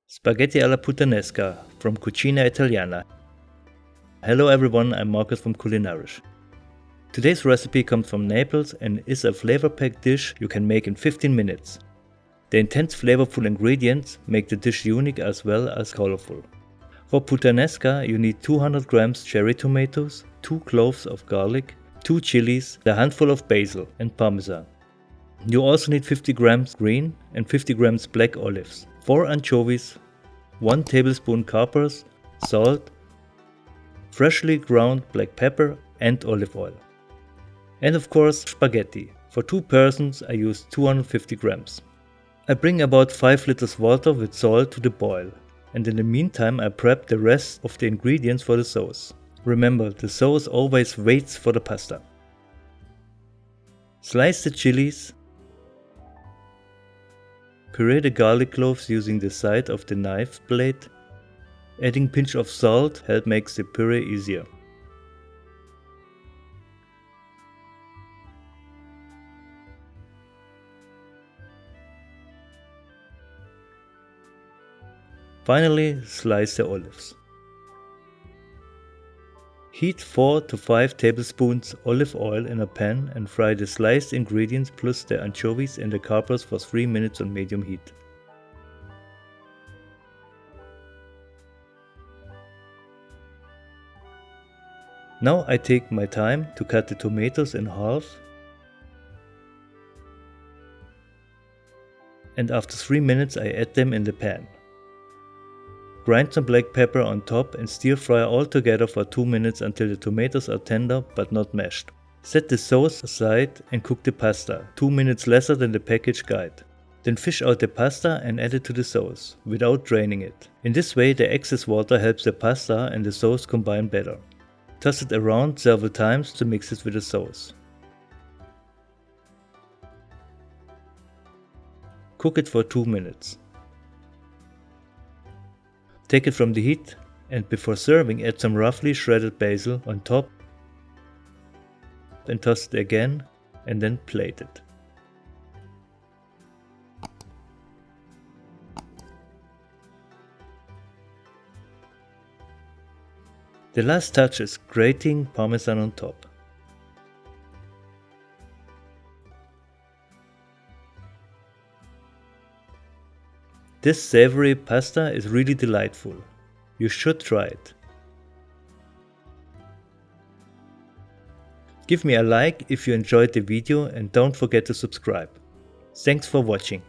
Spaghetti alla Puttanesca from Cucina Italiana. Hello everyone, I'm Marcus from Culinarish. Today's recipe comes from Naples and is a flavor-packed dish you can make in 15 minutes. The intense flavorful ingredients make the dish unique as well as colorful. For puttanesca you need 200 grams cherry tomatoes, 2 cloves of garlic, 2 chilies, a handful of basil and parmesan. You also need 50 grams green and 50 grams black olives, 4 anchovies, 1 tablespoon capers, salt, freshly ground black pepper and olive oil. And of course spaghetti. For 2 persons I used 250 grams. I bring about 5 liters water with salt to the boil, and in the meantime I prep the rest of the ingredients for the sauce. Remember, the sauce always waits for the pasta. Slice the chilies. Puree the garlic cloves using the side of the knife blade. Adding pinch of salt helps make the puree easier. Finally, slice the olives. Heat 4 to 5 tablespoons olive oil in a pan and fry the sliced ingredients plus the anchovies and the capers for 3 minutes on medium heat. Now I take my time to cut the tomatoes in half, and after 3 minutes I add them in the pan. Grind some black pepper on top and stir fry all together for 2 minutes until the tomatoes are tender but not mashed. Set the sauce aside and cook the pasta, 2 minutes lesser than the package guide. Then fish out the pasta and add it to the sauce, without draining it. In this way the excess water helps the pasta and the sauce combine better. Toss it around several times to mix it with the sauce. Cook it for 2 minutes. Take it from the heat and before serving add some roughly shredded basil on top and toss it again and then plate it. The last touch is grating parmesan on top. This savory pasta is really delightful. You should try it. Give me a like if you enjoyed the video and don't forget to subscribe. Thanks for watching.